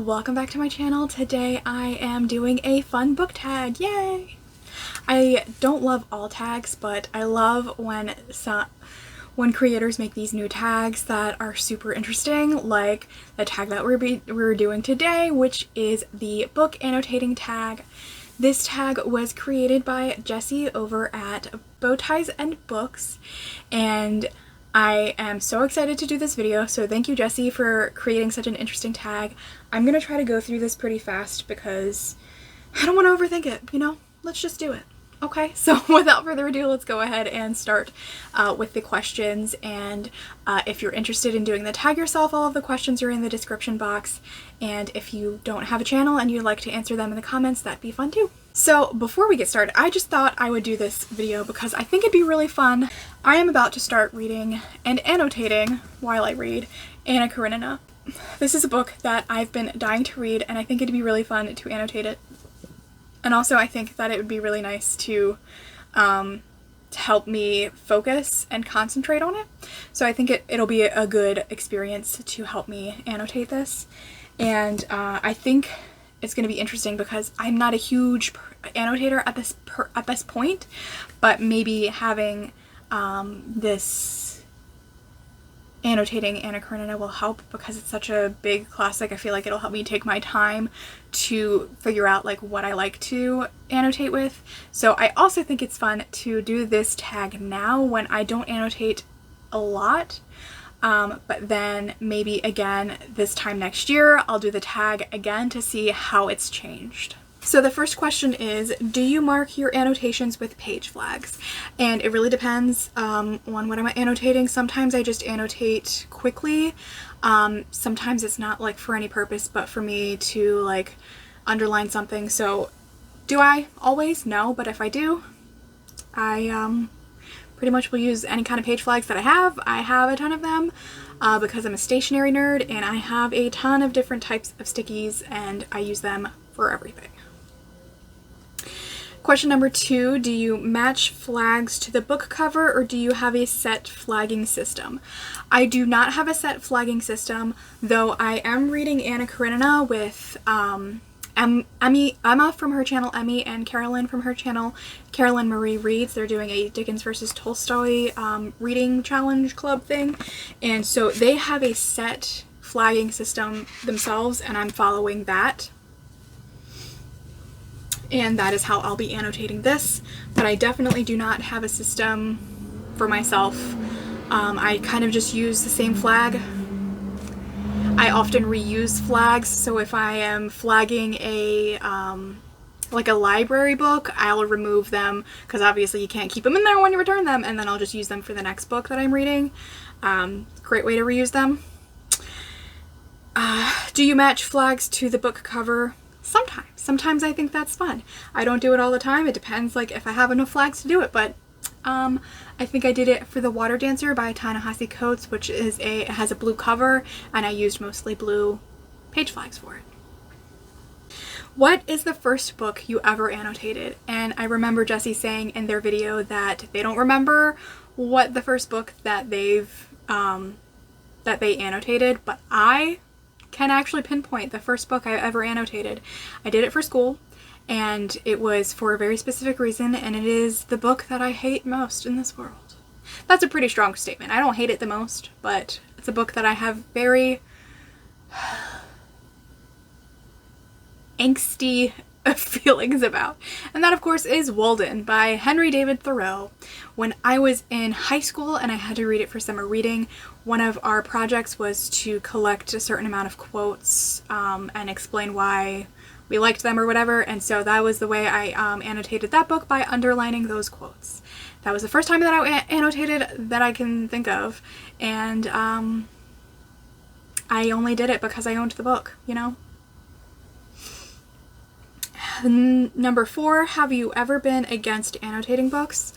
welcome back to my channel. Today I am doing a fun book tag. Yay! I don't love all tags, but I love when creators make these new tags that are super interesting, like the tag that we're doing today, which is the book annotating tag. This tag was created by Jessie over at Bowties and Books, and I am so excited to do this video, so thank you, Jessie, for creating such an interesting tag. I'm gonna try to go through this pretty fast because I don't want to overthink it, you know? Let's just do it. Okay, so without further ado, let's go ahead and start with the questions. And if you're interested in doing the tag yourself, all of the questions are in the description box. And if you don't have a channel and you'd like to answer them in the comments, that'd be fun too. So before we get started, I just thought I would do this video because I think it'd be really fun. I am about to start reading and annotating, while I read, Anna Karenina. This is a book that I've been dying to read, and I think it'd be really fun to annotate it. And also I think that it would be really nice to help me focus and concentrate on it. So I think it'll be a good experience to help me annotate this. And I think it's going to be interesting because I'm not a huge annotator at this point, but maybe having this annotating Anna Karenina will help because it's such a big classic. I feel like it'll help me take my time to figure out like what I like to annotate with. So I also think it's fun to do this tag now when I don't annotate a lot. But then maybe again this time next year I'll do the tag again to see how it's changed. So the first question is, do you mark your annotations with page flags? And it really depends on what I'm annotating. Sometimes I just annotate quickly. Sometimes it's not like for any purpose, but for me to like underline something. So do I always? No, but if I do, I pretty much will use any kind of page flags that I have. I have a ton of them because I'm a stationery nerd, and I have a ton of different types of stickies, and I use them for everything. Question number 2, do you match flags to the book cover or do you have a set flagging system? I do not have a set flagging system, though I am reading Anna Karenina with Emma from her channel, Emmy, and Carolyn from her channel, Carolyn Marie Reads. They're doing a Dickens versus Tolstoy reading challenge club thing, and so they have a set flagging system themselves, and I'm following that. And that is how I'll be annotating this, but I definitely do not have a system for myself. I kind of just use the same flag. I often reuse flags, so if I am flagging a like a library book, I'll remove them because obviously you can't keep them in there when you return them, and then I'll just use them for the next book that I'm reading. Great way to reuse them. Do you match flags to the book cover? Sometimes I think that's fun. I don't do it all the time. It depends like if I have enough flags to do it, but I think I did it for The Water Dancer by Ta-Nehisi Coates, which is it has a blue cover, and I used mostly blue page flags for it. What is the first book you ever annotated? And I remember Jessie saying in their video that they don't remember what the first book that they annotated, but I can actually pinpoint the first book I ever annotated. I did it for school, and it was for a very specific reason, and it is the book that I hate most in this world. That's a pretty strong statement. I don't hate it the most, but it's a book that I have very angsty feelings about. And that, of course, is Walden by Henry David Thoreau. When I was in high school and I had to read it for summer reading, one of our projects was to collect a certain amount of quotes and explain why we liked them or whatever, and so that was the way I annotated that book, by underlining those quotes. That was the first time that I annotated that I can think of, and I only did it because I owned the book, you know? Number 4, have you ever been against annotating books?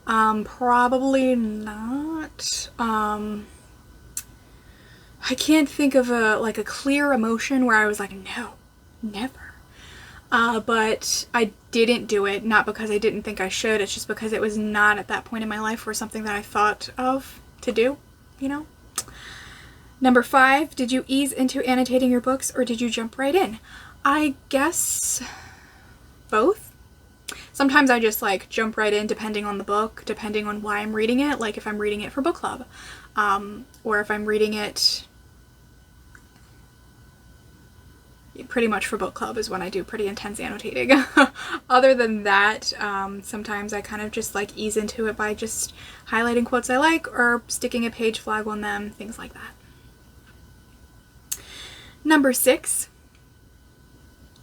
Probably not. I can't think of a clear emotion where I was like, no, never. But I didn't do it, not because I didn't think I should, it's just because it was not at that point in my life or something that I thought of to do, you know? Number 5, did you ease into annotating your books or did you jump right in? I guess both. Sometimes I just like jump right in depending on the book, depending on why I'm reading it, like if I'm reading it for book club, or if I'm reading it pretty much for book club is when I do pretty intense annotating. Other than that, sometimes I kind of just like ease into it by just highlighting quotes I like or sticking a page flag on them, things like that. Number 6,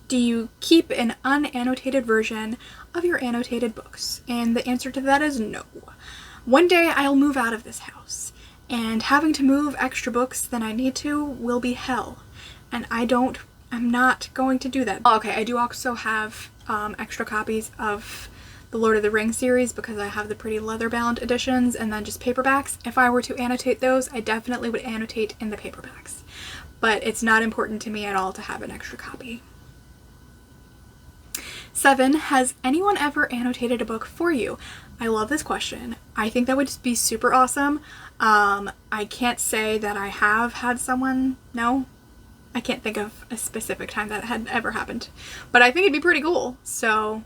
do you keep an unannotated version of your annotated books? And the answer to that is no. One day I'll move out of this house, and having to move extra books than I need to will be hell. And I'm not going to do that. Okay, I do also have extra copies of the Lord of the Rings series because I have the pretty leather-bound editions and then just paperbacks. If I were to annotate those, I definitely would annotate in the paperbacks. But it's not important to me at all to have an extra copy. 7, has anyone ever annotated a book for you? I love this question. I think that would just be super awesome. I can't say that I have had someone, no. I can't think of a specific time that had ever happened. But I think it'd be pretty cool. So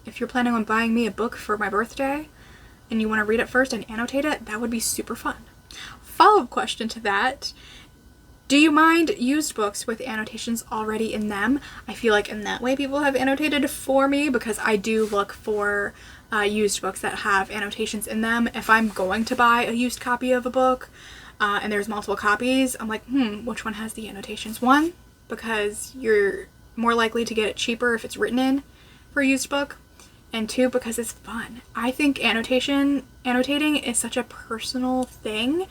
if you're planning on buying me a book for my birthday and you want to read it first and annotate it, that would be super fun. Follow-up question to that. Do you mind used books with annotations already in them? I feel like in that way people have annotated for me because I do look for used books that have annotations in them. If I'm going to buy a used copy of a book and there's multiple copies, I'm like, which one has the annotations? 1, because you're more likely to get it cheaper if it's written in for a used book. And 2, because it's fun. I think annotating is such a personal thing.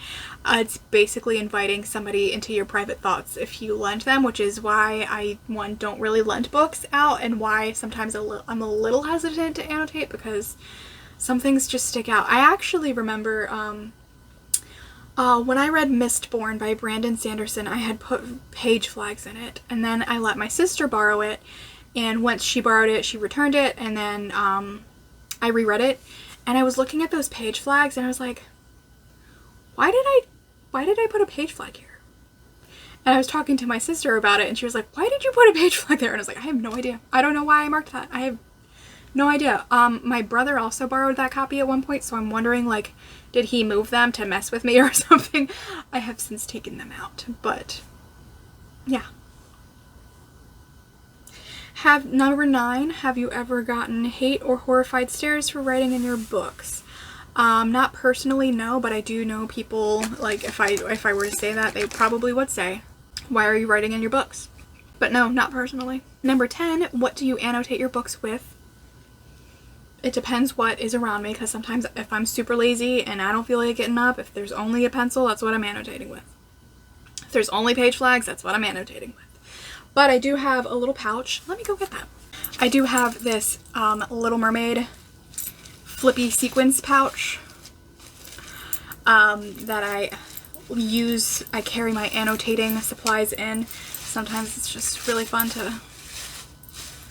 It's basically inviting somebody into your private thoughts if you lend them, which is why I, don't really lend books out and why sometimes I'm a little hesitant to annotate because some things just stick out. I actually remember when I read Mistborn by Brandon Sanderson, I had put page flags in it, and then I let my sister borrow it. And once she borrowed it, she returned it, and then I reread it, and I was looking at those page flags, and I was like, why did I put a page flag here? And I was talking to my sister about it, and she was like, why did you put a page flag there? And I was like, I have no idea. I don't know why I marked that. I have no idea. My brother also borrowed that copy at one point, so I'm wondering, like, did he move them to mess with me or something? I have since taken them out, but yeah. Number 9, have you ever gotten hate or horrified stares for writing in your books? Not personally, no, but I do know people, like, if I were to say that, they probably would say, why are you writing in your books? But no, not personally. Number 10, what do you annotate your books with? It depends what is around me, because sometimes if I'm super lazy and I don't feel like getting up, if there's only a pencil, that's what I'm annotating with. If there's only page flags, that's what I'm annotating with. But I do have a little pouch. Let me go get that. I do have this Little Mermaid flippy sequins pouch that I carry my annotating supplies in. Sometimes it's just really fun to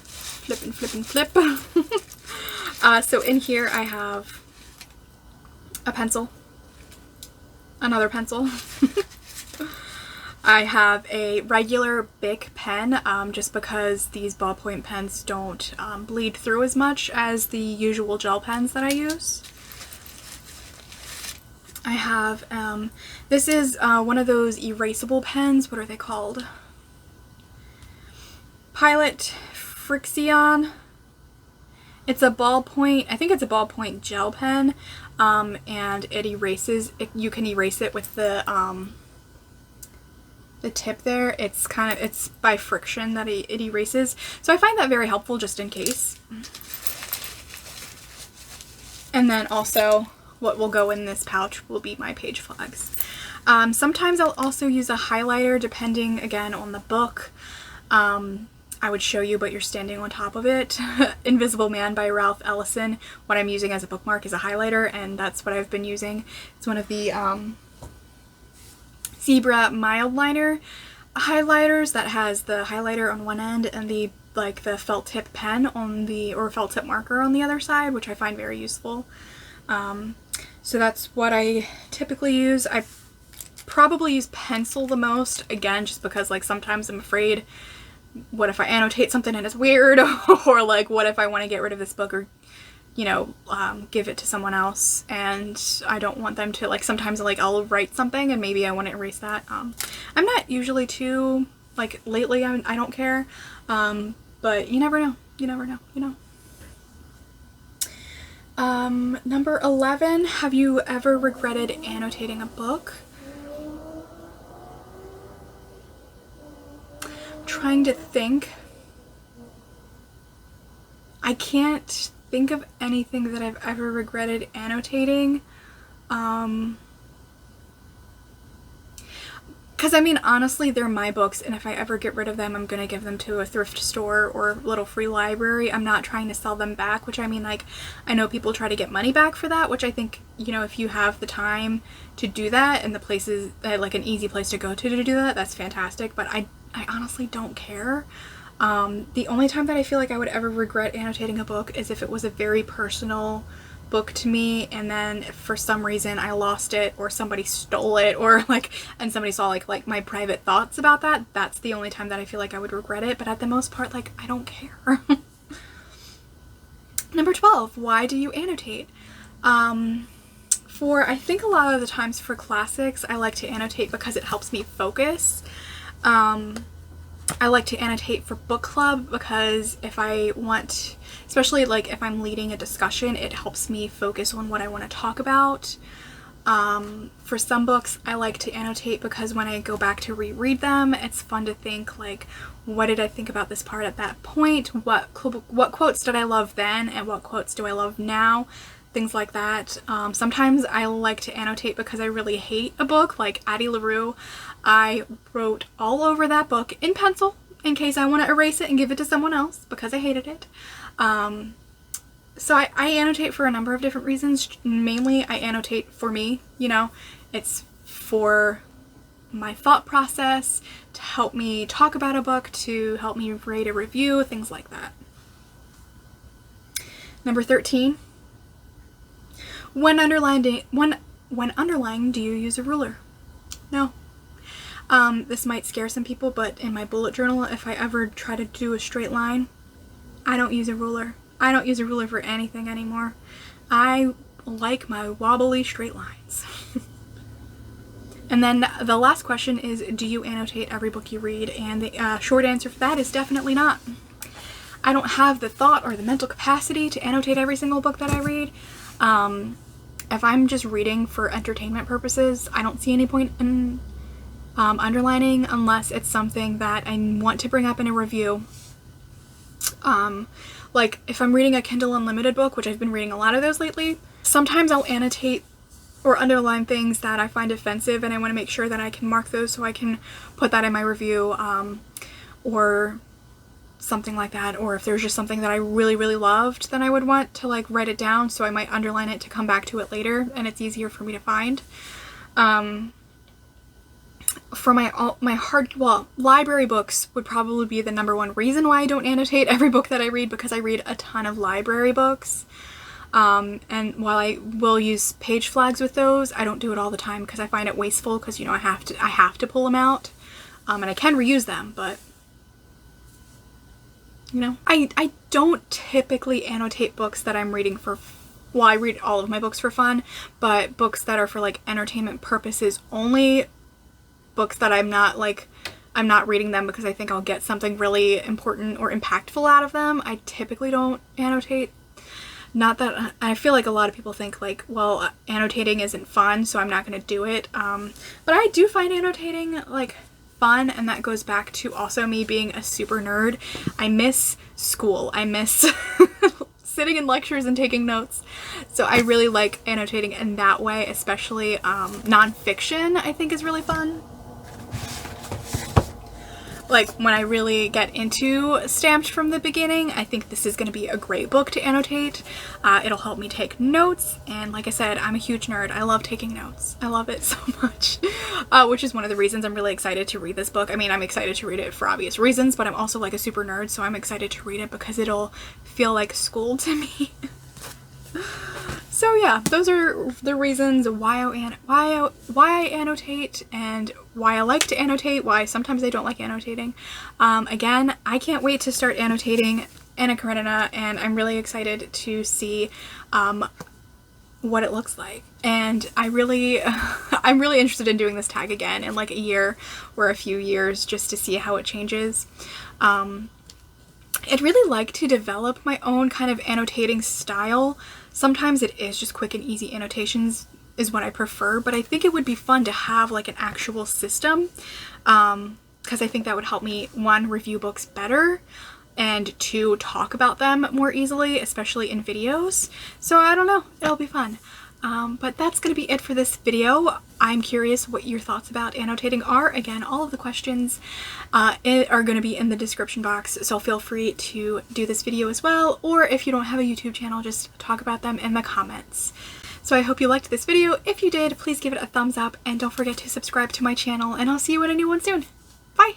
flip and flip and flip. So in here I have a pencil, another pencil. I have a regular Bic pen, just because these ballpoint pens don't bleed through as much as the usual gel pens that I use. I have, this is one of those erasable pens. What are they called? Pilot Frixion. It's a ballpoint, I think it's a ballpoint gel pen, and it erases, you can erase it with the tip there. It's by friction that it erases. So I find that very helpful just in case. And then also what will go in this pouch will be my page flags. Sometimes I'll also use a highlighter depending again on the book. I would show you, but you're standing on top of it. Invisible Man by Ralph Ellison. What I'm using as a bookmark is a highlighter, and that's what I've been using. It's one of the Zebra mild liner highlighters that has the highlighter on one end and the felt tip pen on or felt tip marker on the other side, which I find very useful. So that's what I typically use. I probably use pencil the most, again, just because like sometimes I'm afraid, what if I annotate something and it's weird, or like what if I want to get rid of this book, or you know, give it to someone else and I don't want them to, like, sometimes like I'll write something and maybe I want to erase that. I'm not usually too, like, lately I don't care, but you never know, you know. Number 11, have you ever regretted annotating a book? I'm trying to think. I can't think of anything that I've ever regretted annotating. Because I mean, honestly, they're my books, and if I ever get rid of them, I'm gonna give them to a thrift store or little free library. I'm not trying to sell them back, which I mean, like, I know people try to get money back for that, which I think, you know, if you have the time to do that and the places, like an easy place to go to do that, that's fantastic, but I honestly don't care. The only time that I feel like I would ever regret annotating a book is if it was a very personal book to me and then for some reason I lost it or somebody stole it, or like, and somebody saw like my private thoughts about that. That's the only time that I feel like I would regret it, but at the most part, like, I don't care. Number 12, why do you annotate? I think a lot of the times for classics, I like to annotate because it helps me focus. I like to annotate for book club because if I want, especially like if I'm leading a discussion, it helps me focus on what I want to talk about. For some books, I like to annotate because when I go back to reread them, it's fun to think like, what did I think about this part at that point? What quotes did I love then and what quotes do I love now? Things like that. Sometimes I like to annotate because I really hate a book, like Addie LaRue. I wrote all over that book in pencil in case I want to erase it and give it to someone else because I hated it. So I annotate for a number of different reasons. Mainly I annotate for me, you know, it's for my thought process, to help me talk about a book, to help me write a review, things like that. Number 13. When underlining, do you use a ruler? No. This might scare some people, but in my bullet journal, if I ever try to do a straight line, I don't use a ruler. I don't use a ruler for anything anymore. I like my wobbly straight lines. And then the last question is, do you annotate every book you read? And the short answer for that is definitely not. I don't have the thought or the mental capacity to annotate every single book that I read. If I'm just reading for entertainment purposes, I don't see any point in underlining unless it's something that I want to bring up in a review. Like if I'm reading a Kindle Unlimited book, which I've been reading a lot of those lately, sometimes I'll annotate or underline things that I find offensive and I want to make sure that I can mark those so I can put that in my review, or something like that. Or if there's just something that I really, really loved, then I would want to like write it down, so I might underline it to come back to it later and it's easier for me to find. For library books would probably be the number one reason why I don't annotate every book that I read, because I read a ton of library books. And while I will use page flags with those, I don't do it all the time because I find it wasteful, because, you know, I have to pull them out, and I can reuse them, but, you know, I don't typically annotate books that I'm reading for, well, I read all of my books for fun, but books that are for like entertainment purposes only, books that I'm not reading them because I think I'll get something really important or impactful out of them, I typically don't annotate. Not that, I feel like a lot of people think like, well, annotating isn't fun, so I'm not going to do it. But I do find annotating like fun, and that goes back to also me being a super nerd. I miss school. I miss sitting in lectures and taking notes. So I really like annotating in that way, especially nonfiction I think is really fun. Like when I really get into Stamped from the beginning, I think this is going to be a great book to annotate. It'll help me take notes, and like I said, I'm a huge nerd. I love taking notes. I love it so much, which is one of the reasons I'm really excited to read this book. I mean, I'm excited to read it for obvious reasons, but I'm also like a super nerd, so I'm excited to read it because it'll feel like school to me. So yeah, those are the reasons why I annotate and why I like to annotate, why sometimes I don't like annotating. Again, I can't wait to start annotating Anna Karenina, and I'm really excited to see what it looks like. And I'm really interested in doing this tag again in like a year or a few years just to see how it changes. I'd really like to develop my own kind of annotating style. Sometimes it is just quick and easy annotations is what I prefer, but I think it would be fun to have like an actual system, because I think that would help me, one, review books better, and two, talk about them more easily, especially in videos. So I don't know, it'll be fun. But that's going to be it for this video. I'm curious what your thoughts about annotating are. Again, all of the questions are going to be in the description box, so feel free to do this video as well, or if you don't have a YouTube channel, just talk about them in the comments. So I hope you liked this video. If you did, please give it a thumbs up, and don't forget to subscribe to my channel, and I'll see you in a new one soon. Bye!